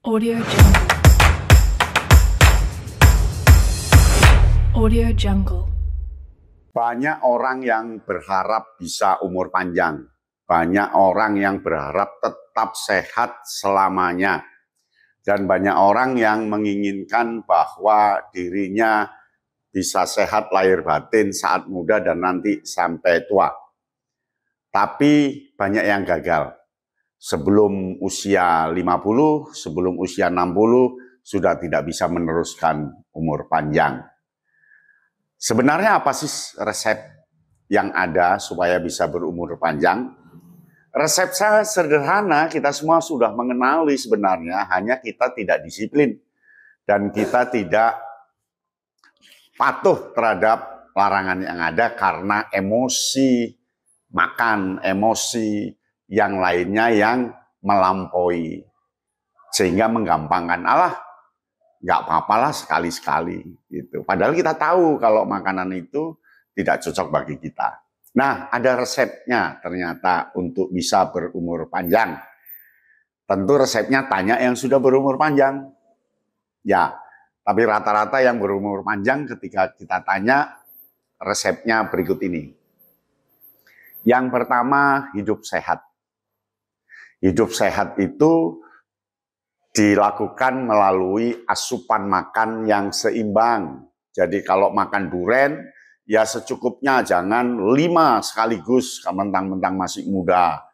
Audio Jungle. Audio Jungle. Banyak orang yang berharap bisa umur panjang. Banyak orang yang berharap tetap sehat selamanya. Dan banyak orang yang menginginkan bahwa dirinya bisa sehat lahir batin saat muda dan nanti sampai tua. Tapi banyak yang gagal. Sebelum usia 50, sebelum usia 60, sudah tidak bisa meneruskan umur panjang. Sebenarnya apa sih resep yang ada supaya bisa berumur panjang? Resep saya sederhana, kita semua sudah mengenali sebenarnya, hanya kita tidak disiplin. Dan kita tidak patuh terhadap larangan yang ada karena emosi makan, emosi yang lainnya yang melampaui. Sehingga menggampangkan, nggak apa-apalah sekali-sekali. Gitu. Padahal kita tahu kalau makanan itu tidak cocok bagi kita. Nah, ada resepnya ternyata untuk bisa berumur panjang. Tentu resepnya tanya yang sudah berumur panjang. Ya, tapi rata-rata yang berumur panjang ketika kita tanya, resepnya berikut ini. Yang pertama, hidup sehat. Hidup sehat itu dilakukan melalui asupan makan yang seimbang. Jadi kalau makan duren, ya secukupnya, jangan 5 sekaligus mentang-mentang masih muda.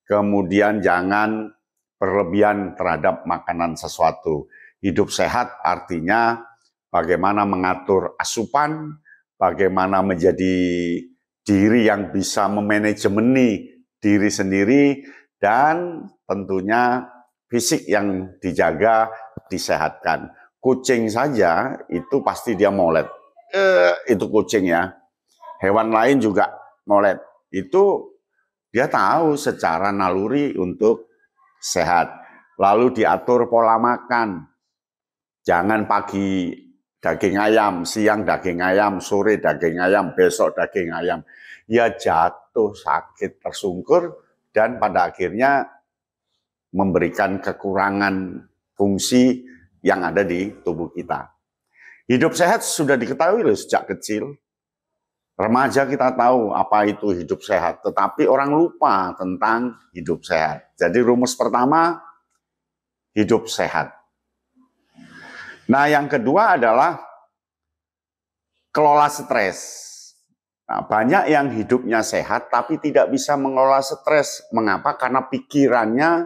Kemudian jangan berlebihan terhadap makanan sesuatu. Hidup sehat artinya bagaimana mengatur asupan, bagaimana menjadi diri yang bisa memanajemeni diri sendiri, dan tentunya fisik yang dijaga, disehatkan. Kucing saja itu pasti dia molet. Itu kucing ya. Hewan lain juga molet. Itu dia tahu secara naluri untuk sehat. Lalu diatur pola makan. Jangan pagi daging ayam, siang daging ayam, sore daging ayam, besok daging ayam. Ya jatuh, sakit, tersungkur, dan pada akhirnya memberikan kekurangan fungsi yang ada di tubuh kita. Hidup sehat sudah diketahui loh sejak kecil. Remaja kita tahu apa itu hidup sehat, tetapi orang lupa tentang hidup sehat. Jadi rumus pertama, hidup sehat. Nah, yang kedua adalah kelola stres. Nah, banyak yang hidupnya sehat tapi tidak bisa mengelola stres. Mengapa? Karena pikirannya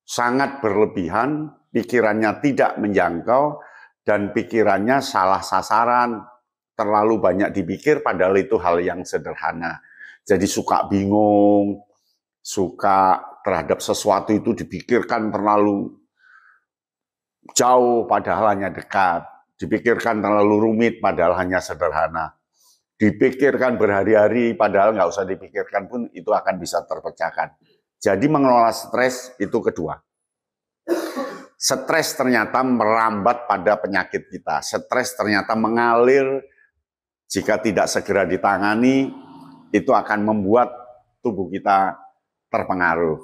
sangat berlebihan, pikirannya tidak menjangkau, dan pikirannya salah sasaran. Terlalu banyak dipikir padahal itu hal yang sederhana. Jadi suka bingung, suka terhadap sesuatu itu dipikirkan terlalu jauh padahal hanya dekat. Dipikirkan terlalu rumit padahal hanya sederhana. Dipikirkan berhari-hari, padahal nggak usah dipikirkan pun itu akan bisa terpecahkan. Jadi mengelola stres itu kedua. Stres ternyata merambat pada penyakit kita. Stres ternyata mengalir, jika tidak segera ditangani, itu akan membuat tubuh kita terpengaruh.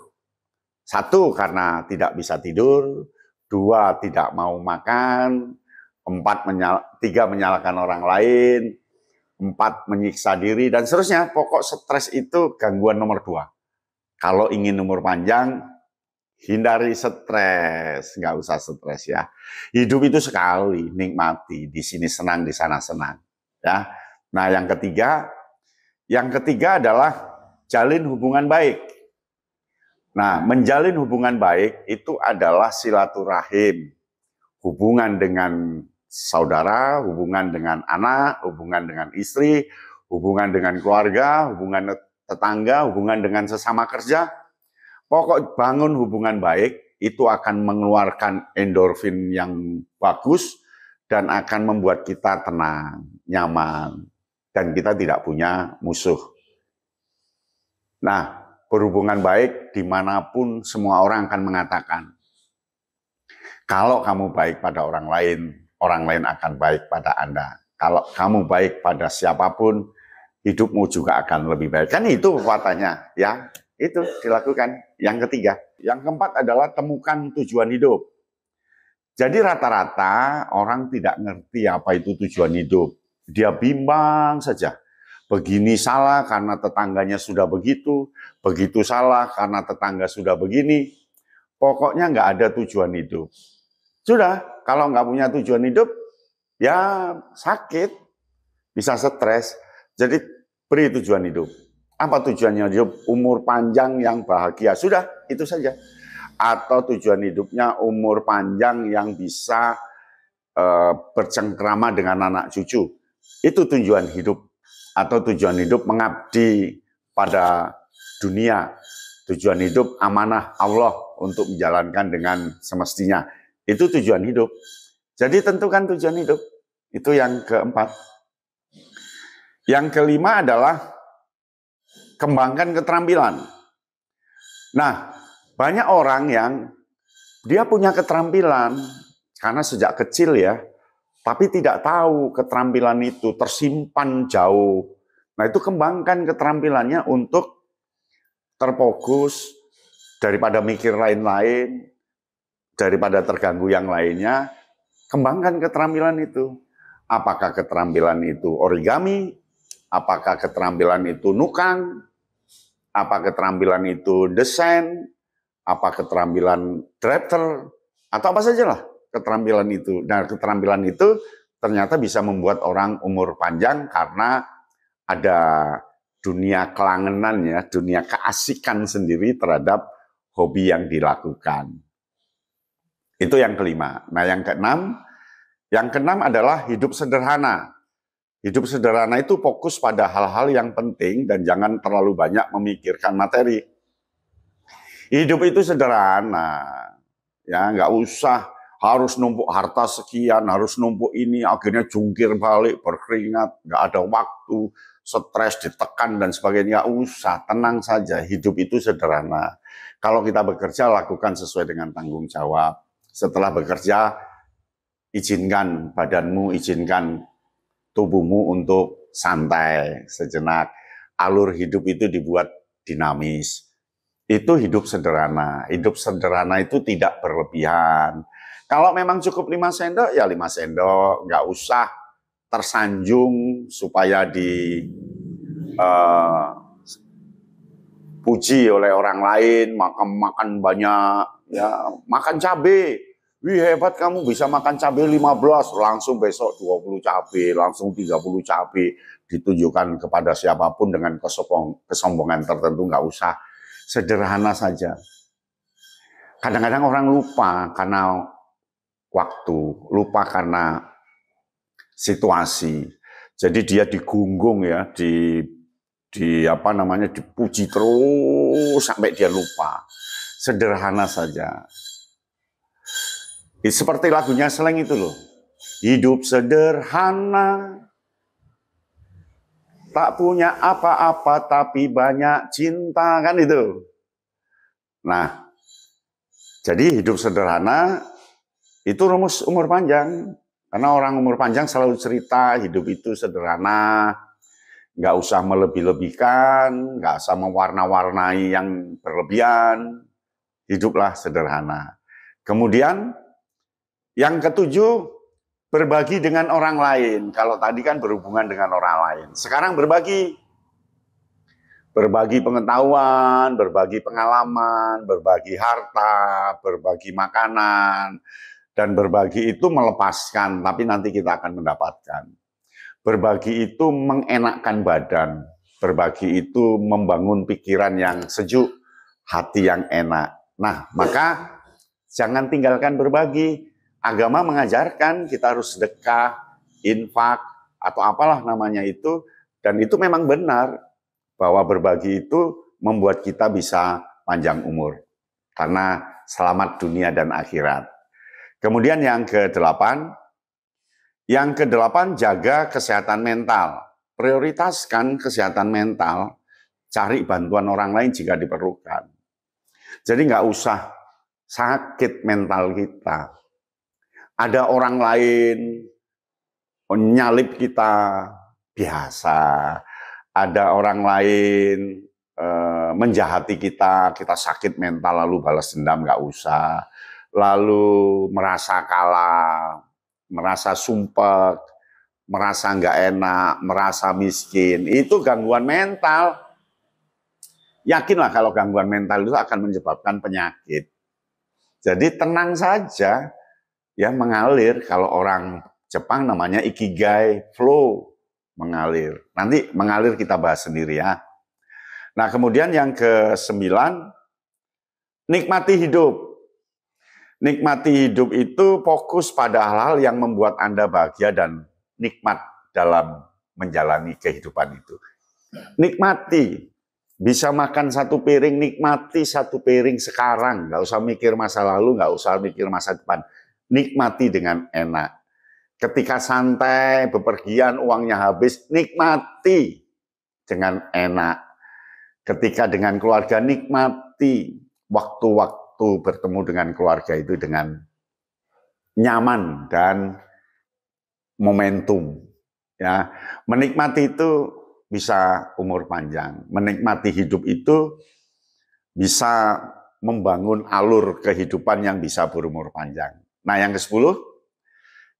1, karena tidak bisa tidur. 2, tidak mau makan. 3, menyalahkan orang lain. 4, menyiksa diri, dan seterusnya. Pokok stres itu gangguan nomor 2. Kalau ingin umur panjang, hindari stres. Nggak usah stres ya. Hidup itu sekali, nikmati. Di sini senang, di sana senang. Ya. Nah, yang ketiga adalah jalin hubungan baik. Nah, menjalin hubungan baik itu adalah silaturahim. Hubungan dengan saudara, hubungan dengan anak, hubungan dengan istri, hubungan dengan keluarga, hubungan tetangga, hubungan dengan sesama kerja. Pokok bangun hubungan baik itu akan mengeluarkan endorfin yang bagus dan akan membuat kita tenang, nyaman, dan kita tidak punya musuh. Nah, berhubungan baik dimanapun semua orang akan mengatakan, kalau kamu baik pada orang lain akan baik pada Anda. Kalau kamu baik pada siapapun, hidupmu juga akan lebih baik. Kan itu pepatahnya, ya. Itu dilakukan. Yang ketiga. Yang keempat adalah temukan tujuan hidup. Jadi rata-rata orang tidak ngerti apa itu tujuan hidup. Dia bimbang saja. Begini salah karena tetangganya sudah begitu, begitu salah karena tetangga sudah begini. Pokoknya nggak ada tujuan hidup. Sudah, kalau nggak punya tujuan hidup, ya sakit, bisa stres. Jadi beri tujuan hidup. Apa tujuannya hidup? Umur panjang yang bahagia. Sudah, itu saja. Atau tujuan hidupnya umur panjang yang bisa bercengkrama dengan anak cucu. Itu tujuan hidup. Atau tujuan hidup mengabdi pada dunia. Tujuan hidup amanah Allah untuk menjalankan dengan semestinya. Itu tujuan hidup. Jadi tentukan tujuan hidup. Itu yang keempat. Yang kelima adalah kembangkan keterampilan. Nah, banyak orang yang dia punya keterampilan karena sejak kecil ya, tapi tidak tahu keterampilan itu tersimpan jauh. Nah, itu kembangkan keterampilannya untuk terfokus daripada mikir lain-lain, daripada terganggu yang lainnya. Kembangkan keterampilan itu. Apakah keterampilan itu origami? Apakah keterampilan itu nukang? Apa keterampilan itu desain? Apa keterampilan drafter? Atau apa sajalah keterampilan itu. Nah, keterampilan itu ternyata bisa membuat orang umur panjang karena ada dunia kelangenan ya, dunia keasikan sendiri terhadap hobi yang dilakukan. Itu yang kelima. Nah, yang keenam adalah hidup sederhana. Hidup sederhana itu fokus pada hal-hal yang penting dan jangan terlalu banyak memikirkan materi. Hidup itu sederhana, ya nggak usah harus numpuk harta sekian, harus numpuk ini, akhirnya jungkir balik, berkeringat, nggak ada waktu, stres, ditekan dan sebagainya. Nggak usah, tenang saja. Hidup itu sederhana. Kalau kita bekerja, lakukan sesuai dengan tanggung jawab. Setelah bekerja, izinkan badanmu, izinkan tubuhmu untuk santai sejenak. Alur hidup itu dibuat dinamis. Itu hidup sederhana. Hidup sederhana itu tidak berlebihan. Kalau memang cukup 5 sendok, ya 5 sendok. Nggak usah tersanjung supaya dipuji oleh orang lain, makan banyak, ya makan cabai. Wih, hebat kamu bisa makan cabai 15, langsung besok 20 cabai, langsung 30 cabai, ditunjukkan kepada siapapun dengan kesombongan tertentu, nggak usah. Sederhana saja. Kadang-kadang orang lupa karena waktu, lupa karena situasi. Jadi dia digunggung ya, dipuji terus sampai dia lupa. Sederhana saja. Seperti lagunya Slank itu loh. Hidup sederhana, tak punya apa-apa tapi banyak cinta, kan itu. Nah, jadi hidup sederhana itu rumus umur panjang. Karena orang umur panjang selalu cerita hidup itu sederhana, nggak usah melebih-lebihkan, nggak usah mewarna-warnai yang berlebihan, hiduplah sederhana. Kemudian yang ketujuh, berbagi dengan orang lain. Kalau tadi kan berhubungan dengan orang lain. Sekarang berbagi. Berbagi pengetahuan, berbagi pengalaman, berbagi harta, berbagi makanan. Dan berbagi itu melepaskan, tapi nanti kita akan mendapatkan. Berbagi itu mengenakkan badan. Berbagi itu membangun pikiran yang sejuk, hati yang enak. Nah, maka jangan tinggalkan berbagi. Agama mengajarkan kita harus sedekah, infak, atau apalah namanya itu. Dan itu memang benar bahwa berbagi itu membuat kita bisa panjang umur. Karena selamat dunia dan akhirat. Kemudian yang ke-8, jaga kesehatan mental. Prioritaskan kesehatan mental, cari bantuan orang lain jika diperlukan. Jadi nggak usah sakit mental kita. Ada orang lain nyalip kita, biasa. Ada orang lain menjahati kita, kita sakit mental lalu balas dendam, nggak usah. lalu merasa kalah, merasa sumpek, merasa nggak enak, merasa miskin. Itu gangguan mental. Yakinlah kalau gangguan mental itu akan menyebabkan penyakit. Jadi tenang saja, ya mengalir. Kalau orang Jepang namanya ikigai, flow, mengalir. Nanti mengalir kita bahas sendiri ya. Nah kemudian yang ke-9, nikmati hidup. Nikmati hidup itu fokus pada hal-hal yang membuat Anda bahagia dan nikmat dalam menjalani kehidupan itu. Nikmati. Bisa makan satu piring, nikmati satu piring sekarang. Nggak usah mikir masa lalu, nggak usah mikir masa depan. Nikmati dengan enak. Ketika santai, bepergian, uangnya habis, nikmati dengan enak. Ketika dengan keluarga, nikmati waktu-waktu bertemu dengan keluarga itu dengan nyaman dan momentum. Ya, menikmati itu bisa umur panjang. Menikmati hidup itu bisa membangun alur kehidupan yang bisa berumur panjang. Nah, yang ke-10?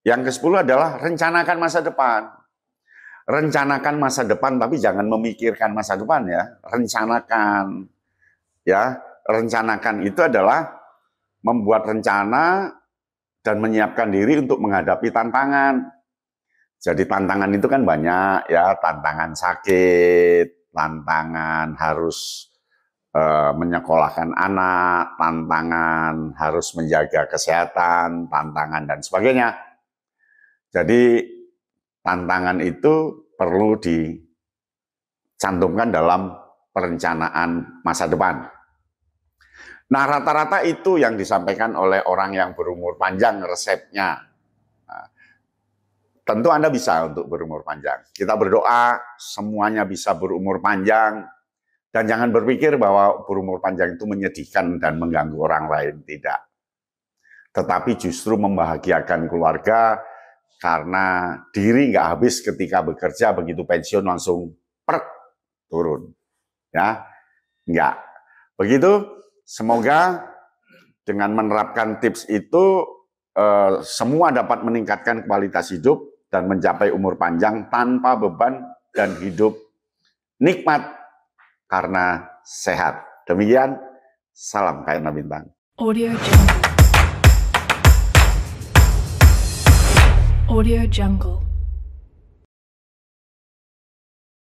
Yang ke-10 adalah rencanakan masa depan. Rencanakan masa depan, tapi jangan memikirkan masa depan ya. Rencanakan. Ya, rencanakan itu adalah membuat rencana dan menyiapkan diri untuk menghadapi tantangan. Jadi tantangan itu kan banyak ya, tantangan sakit, tantangan harus menyekolahkan anak, tantangan harus menjaga kesehatan, tantangan dan sebagainya. Jadi tantangan itu perlu dicantumkan dalam perencanaan masa depan. Nah rata-rata itu yang disampaikan oleh orang yang berumur panjang resepnya. Tentu Anda bisa untuk berumur panjang. Kita berdoa semuanya bisa berumur panjang. Dan jangan berpikir bahwa berumur panjang itu menyedihkan dan mengganggu orang lain. Tidak. Tetapi justru membahagiakan keluarga karena diri nggak habis ketika bekerja, begitu pensiun langsung turun. Ya, enggak. Begitu, semoga dengan menerapkan tips itu semua dapat meningkatkan kualitas hidup dan mencapai umur panjang tanpa beban dan hidup nikmat karena sehat. Demikian, salam KNA Bintang. Audio Jungle. Audio Jungle.